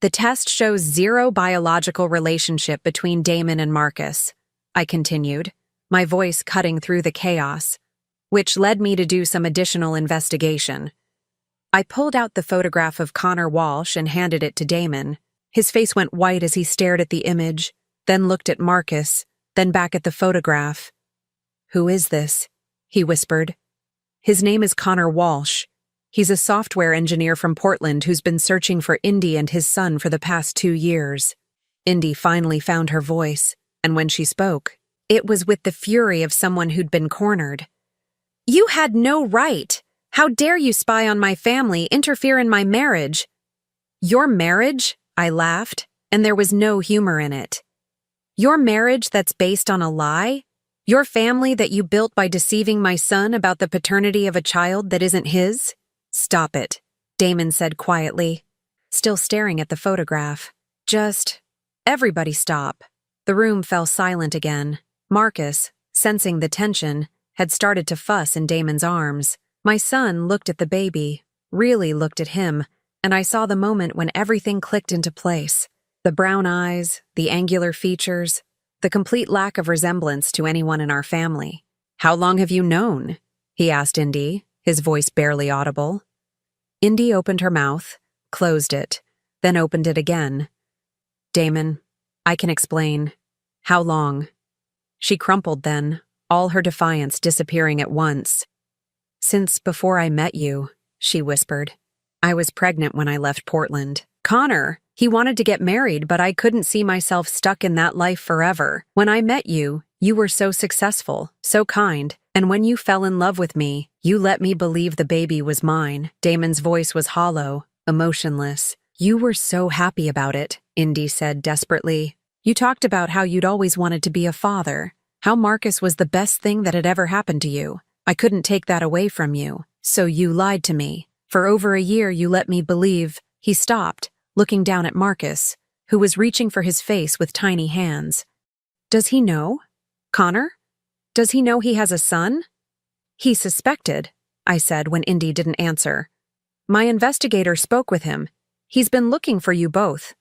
"The test shows zero biological relationship between Damon and Marcus," I continued, my voice cutting through the chaos, which led me to do some additional investigation. I pulled out the photograph of Connor Walsh and handed it to Damon. His face went white as he stared at the image, then looked at Marcus, then back at the photograph. "Who is this?" he whispered. "His name is Connor Walsh. He's a software engineer from Portland who's been searching for Indy and his son for the past 2 years. Indy finally found her voice, and when she spoke, it was with the fury of someone who'd been cornered. "You had no right! How dare you spy on my family, interfere in my marriage?" "Your marriage?" I laughed, and there was no humor in it. "Your marriage that's based on a lie? Your family that you built by deceiving my son about the paternity of a child that isn't his?" "Stop it," Damon said quietly, still staring at the photograph. "Just, everybody stop." The room fell silent again. Marcus, sensing the tension, had started to fuss in Damon's arms. My son looked at the baby, really looked at him, and I saw the moment when everything clicked into place. The brown eyes, the angular features, the complete lack of resemblance to anyone in our family. "How long have you known?" he asked Indy, his voice barely audible. Indy opened her mouth, closed it, then opened it again. "Damon, I can explain. How long?" She crumpled then, all her defiance disappearing at once. "Since before I met you," she whispered. "I was pregnant when I left Portland. Connor, he wanted to get married, but I couldn't see myself stuck in that life forever. When I met you, you were so successful, so kind, and when you fell in love with me, you let me believe the baby was mine." Damon's voice was hollow, emotionless. "You were so happy about it," Indy said desperately. "You talked about how you'd always wanted to be a father, how Marcus was the best thing that had ever happened to you. I couldn't take that away from you, so you lied to me. For over a year you let me believe." He stopped, looking down at Marcus, who was reaching for his face with tiny hands. "Does he know? Connor? Does he know he has a son?" "He suspected," I said when Indy didn't answer. "My investigator spoke with him. He's been looking for you both."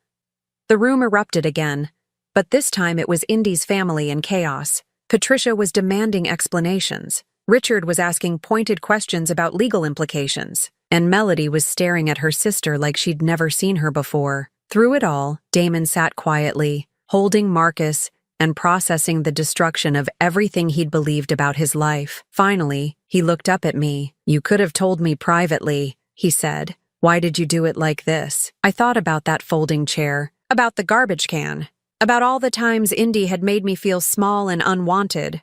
The room erupted again, but this time it was Indy's family in chaos. Patricia was demanding explanations. Richard was asking pointed questions about legal implications, and Melody was staring at her sister like she'd never seen her before. Through it all, Damon sat quietly, holding Marcus and processing the destruction of everything he'd believed about his life. Finally, he looked up at me. "You could have told me privately," he said. "Why did you do it like this?" I thought about that folding chair, about the garbage can, about all the times Indy had made me feel small and unwanted.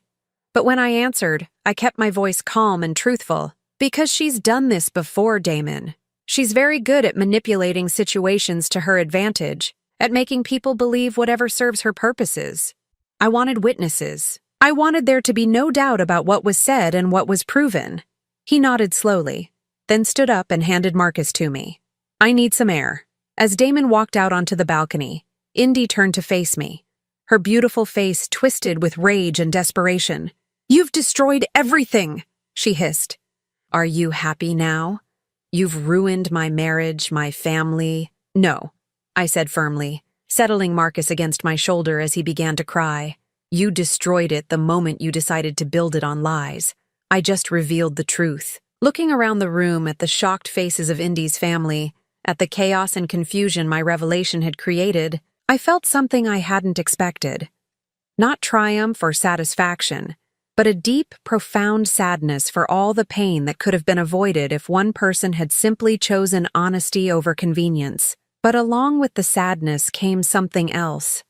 But when I answered, I kept my voice calm and truthful. "Because she's done this before, Damon. She's very good at manipulating situations to her advantage, at making people believe whatever serves her purposes. I wanted witnesses. I wanted there to be no doubt about what was said and what was proven." He nodded slowly, then stood up and handed Marcus to me. "I need some air." As Damon walked out onto the balcony, Indy turned to face me, her beautiful face twisted with rage and desperation. "You've destroyed everything," she hissed. "Are you happy now? You've ruined my marriage, my family." "No," I said firmly, settling Marcus against my shoulder as he began to cry. "You destroyed it the moment you decided to build it on lies. I just revealed the truth." Looking around the room at the shocked faces of Indy's family, at the chaos and confusion my revelation had created, I felt something I hadn't expected. Not triumph or satisfaction, but a deep, profound sadness for all the pain that could have been avoided if one person had simply chosen honesty over convenience. But along with the sadness came something else.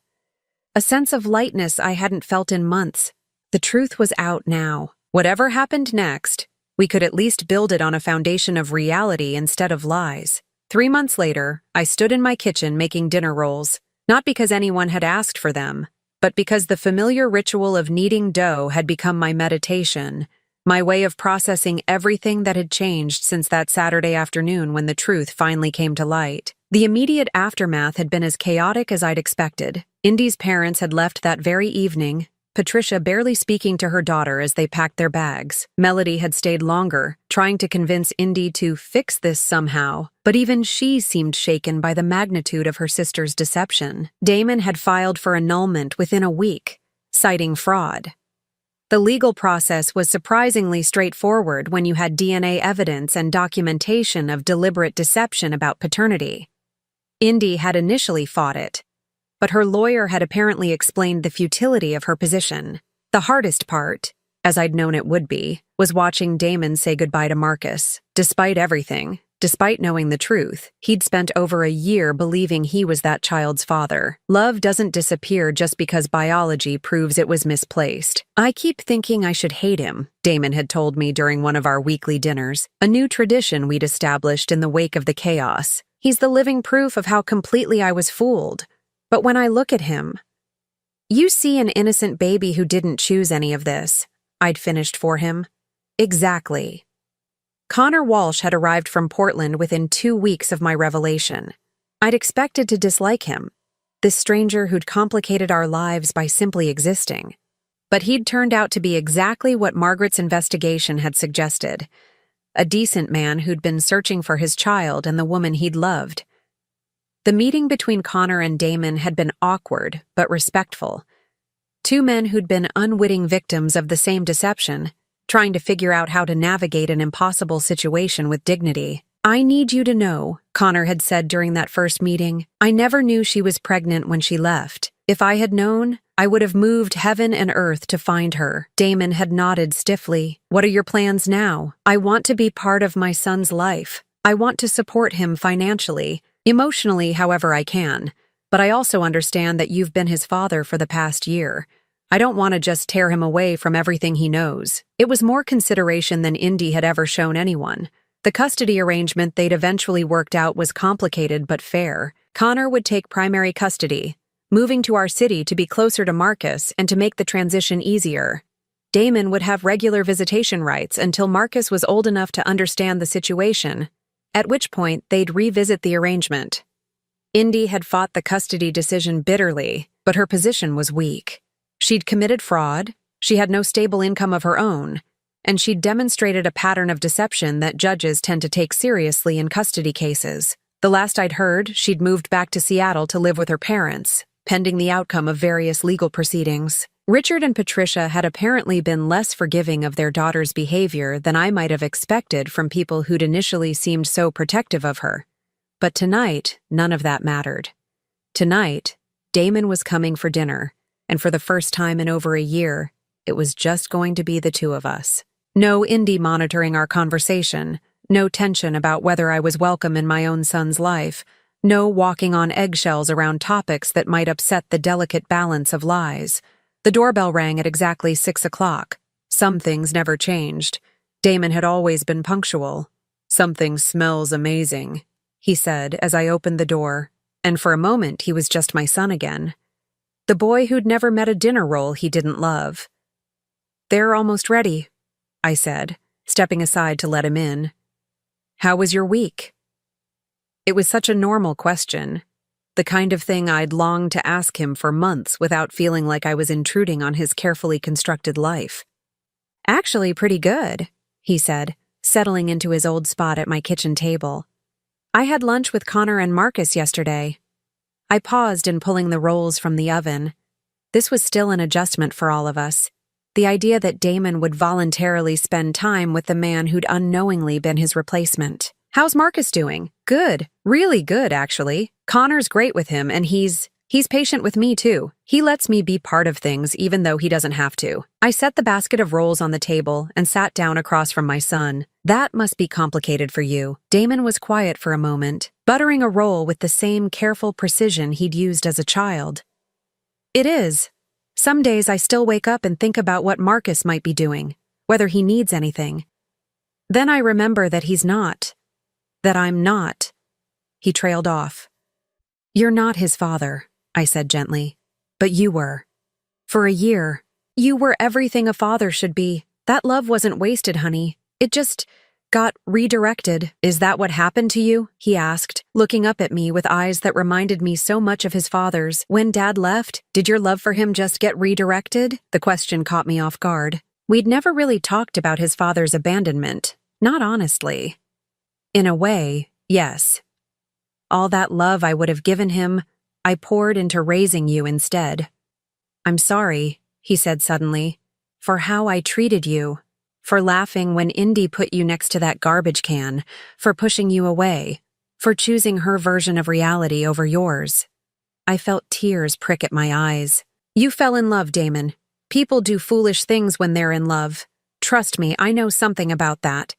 A sense of lightness I hadn't felt in months. The truth was out now. Whatever happened next, we could at least build it on a foundation of reality instead of lies. 3 months later, I stood in my kitchen making dinner rolls, not because anyone had asked for them, but because the familiar ritual of kneading dough had become my meditation, my way of processing everything that had changed since that Saturday afternoon when the truth finally came to light. The immediate aftermath had been as chaotic as I'd expected. Indy's parents had left that very evening, Patricia barely speaking to her daughter as they packed their bags. Melody had stayed longer, trying to convince Indy to fix this somehow, but even she seemed shaken by the magnitude of her sister's deception. Damon had filed for annulment within a week, citing fraud. The legal process was surprisingly straightforward when you had DNA evidence and documentation of deliberate deception about paternity. Indy had initially fought it, but her lawyer had apparently explained the futility of her position. The hardest part, as I'd known it would be, was watching Damon say goodbye to Marcus. Despite everything, despite knowing the truth, he'd spent over a year believing he was that child's father. Love doesn't disappear just because biology proves it was misplaced. I keep thinking I should hate him, Damon had told me during one of our weekly dinners, a new tradition we'd established in the wake of the chaos. He's the living proof of how completely I was fooled. But when I look at him, you see an innocent baby who didn't choose any of this, I'd finished for him. Exactly. Connor Walsh had arrived from Portland within 2 weeks of my revelation. I'd expected to dislike him, this stranger who'd complicated our lives by simply existing. But he'd turned out to be exactly what Margaret's investigation had suggested, a decent man who'd been searching for his child and the woman he'd loved. The meeting between Connor and Damon had been awkward, but respectful. Two men who'd been unwitting victims of the same deception, trying to figure out how to navigate an impossible situation with dignity. I need you to know, Connor had said during that first meeting, I never knew she was pregnant when she left. If I had known, I would have moved heaven and earth to find her. Damon had nodded stiffly. What are your plans now? I want to be part of my son's life. I want to support him financially. Emotionally, however I can, but I also understand that you've been his father for the past year. I don't want to just tear him away from everything he knows. It was more consideration than Indy had ever shown anyone. The custody arrangement they'd eventually worked out was complicated but fair. Connor would take primary custody, moving to our city to be closer to Marcus and to make the transition easier. Damon would have regular visitation rights until Marcus was old enough to understand the situation, at which point they'd revisit the arrangement. Indy had fought the custody decision bitterly, but her position was weak. She'd committed fraud, she had no stable income of her own, and she'd demonstrated a pattern of deception that judges tend to take seriously in custody cases. The last I'd heard, she'd moved back to Seattle to live with her parents, pending the outcome of various legal proceedings. Richard and Patricia had apparently been less forgiving of their daughter's behavior than I might have expected from people who'd initially seemed so protective of her. But tonight, none of that mattered. Tonight, Damon was coming for dinner, and for the first time in over a year, it was just going to be the two of us. No Indy monitoring our conversation, no tension about whether I was welcome in my own son's life, no walking on eggshells around topics that might upset the delicate balance of lies. The doorbell rang at exactly 6 o'clock. Some things never changed. Damon had always been punctual. Something smells amazing, he said as I opened the door, and for a moment he was just my son again. The boy who'd never met a dinner roll he didn't love. They're almost ready, I said, stepping aside to let him in. How was your week? It was such a normal question. The kind of thing I'd longed to ask him for months without feeling like I was intruding on his carefully constructed life. Actually, pretty good, he said, settling into his old spot at my kitchen table. I had lunch with Connor and Marcus yesterday. I paused in pulling the rolls from the oven. This was still an adjustment for all of us. The idea that Damon would voluntarily spend time with the man who'd unknowingly been his replacement. How's Marcus doing? Good. Really good, actually. Connor's great with him, and he's patient with me, too. He lets me be part of things, even though he doesn't have to. I set the basket of rolls on the table and sat down across from my son. That must be complicated for you. Damon was quiet for a moment, buttering a roll with the same careful precision he'd used as a child. It is. Some days I still wake up and think about what Marcus might be doing, whether he needs anything. Then I remember that he's not. That I'm not. He trailed off. You're not his father, I said gently. But you were. For a year, you were everything a father should be. That love wasn't wasted, honey. It just got redirected. Is that what happened to you? He asked, looking up at me with eyes that reminded me so much of his father's. When Dad left, did your love for him just get redirected? The question caught me off guard. We'd never really talked about his father's abandonment. Not honestly. In a way, yes. All that love I would have given him, I poured into raising you instead. I'm sorry, he said suddenly, for how I treated you, for laughing when Indy put you next to that garbage can, for pushing you away, for choosing her version of reality over yours. I felt tears prick at my eyes. You fell in love, Damon. People do foolish things when they're in love. Trust me, I know something about that.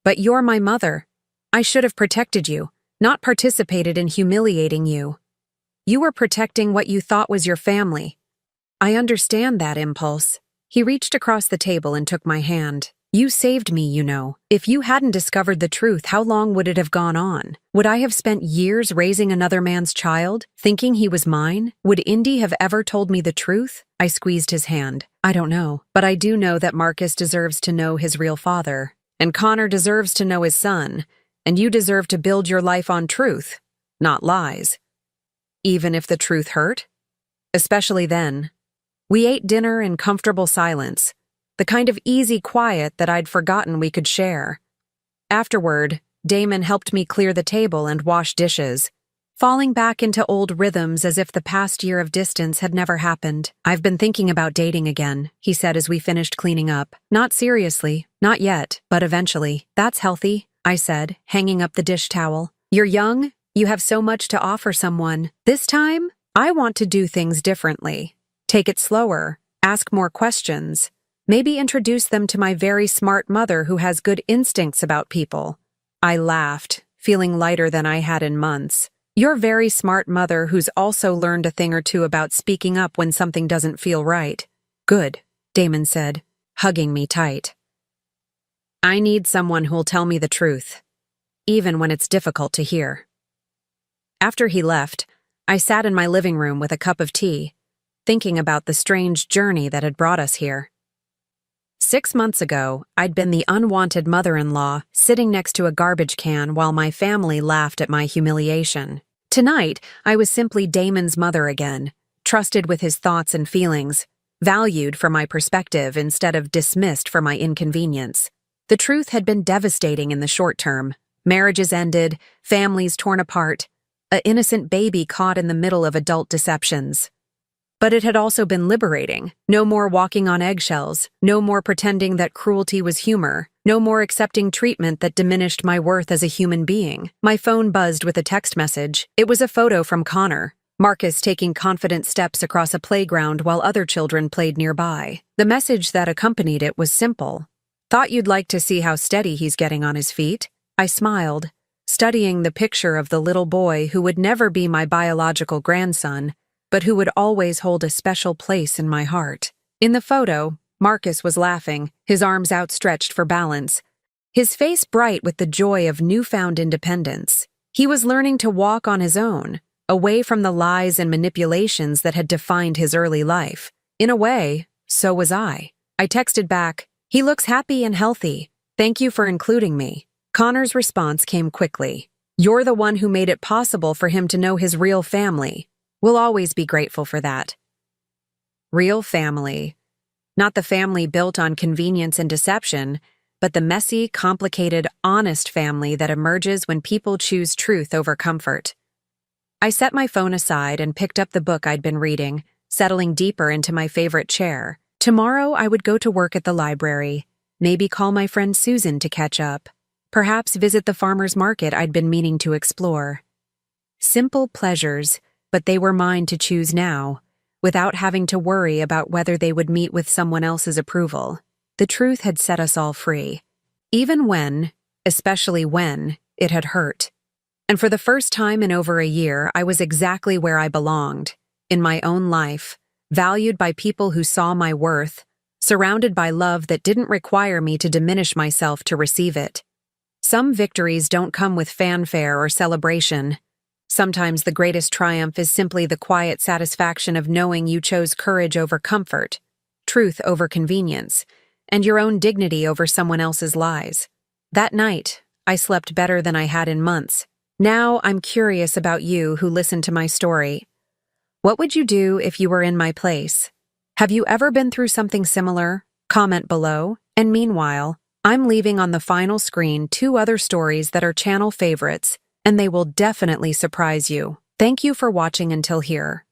But you're my mother. I should have protected you, not participated in humiliating you. You were protecting what you thought was your family. I understand that impulse. He reached across the table and took my hand. You saved me, you know. If you hadn't discovered the truth, how long would it have gone on? Would I have spent years raising another man's child, thinking he was mine? Would Indy have ever told me the truth? I squeezed his hand. I don't know, but I do know that Marcus deserves to know his real father, and Connor deserves to know his son, and you deserve to build your life on truth, not lies. Even if the truth hurt? Especially then. We ate dinner in comfortable silence, the kind of easy quiet that I'd forgotten we could share. Afterward, Damon helped me clear the table and wash dishes, falling back into old rhythms as if the past year of distance had never happened. I've been thinking about dating again, he said as we finished cleaning up. Not seriously, not yet, but eventually. That's healthy, I said, hanging up the dish towel. You're young, you have so much to offer someone. This time, I want to do things differently. Take it slower, ask more questions, maybe introduce them to my very smart mother who has good instincts about people. I laughed, feeling lighter than I had in months. Your very smart mother who's also learned a thing or two about speaking up when something doesn't feel right. Good, Damon said, hugging me tight. I need someone who'll tell me the truth, even when it's difficult to hear. After he left, I sat in my living room with a cup of tea, thinking about the strange journey that had brought us here. 6 months ago, I'd been the unwanted mother-in-law sitting next to a garbage can while my family laughed at my humiliation. Tonight, I was simply Damon's mother again, trusted with his thoughts and feelings, valued for my perspective instead of dismissed for my inconvenience. The truth had been devastating in the short term. Marriages ended, families torn apart, an innocent baby caught in the middle of adult deceptions. But it had also been liberating. No more walking on eggshells, no more pretending that cruelty was humor, no more accepting treatment that diminished my worth as a human being. My phone buzzed with a text message. It was a photo from Connor, Marcus taking confident steps across a playground while other children played nearby. The message that accompanied it was simple. Thought you'd like to see how steady he's getting on his feet? I smiled, studying the picture of the little boy who would never be my biological grandson, but who would always hold a special place in my heart. In the photo, Marcus was laughing, his arms outstretched for balance, his face bright with the joy of newfound independence. He was learning to walk on his own, away from the lies and manipulations that had defined his early life. In a way, so was I. I texted back, "He looks happy and healthy. Thank you for including me." Connor's response came quickly. "You're the one who made it possible for him to know his real family. We'll always be grateful for that." Real family. Not the family built on convenience and deception, but the messy, complicated, honest family that emerges when people choose truth over comfort. I set my phone aside and picked up the book I'd been reading, settling deeper into my favorite chair. Tomorrow I would go to work at the library, maybe call my friend Susan to catch up, perhaps visit the farmer's market I'd been meaning to explore. Simple pleasures, but they were mine to choose now, without having to worry about whether they would meet with someone else's approval. The truth had set us all free, even when, especially when, it had hurt. And for the first time in over a year, I was exactly where I belonged, in my own life, valued by people who saw my worth, surrounded by love that didn't require me to diminish myself to receive it. Some victories don't come with fanfare or celebration. Sometimes the greatest triumph is simply the quiet satisfaction of knowing you chose courage over comfort, truth over convenience, and your own dignity over someone else's lies. That night, I slept better than I had in months. Now I'm curious about you who listened to my story. What would you do if you were in my place? Have you ever been through something similar? Comment below. And meanwhile, I'm leaving on the final screen 2 other stories that are channel favorites, and they will definitely surprise you. Thank you for watching until here.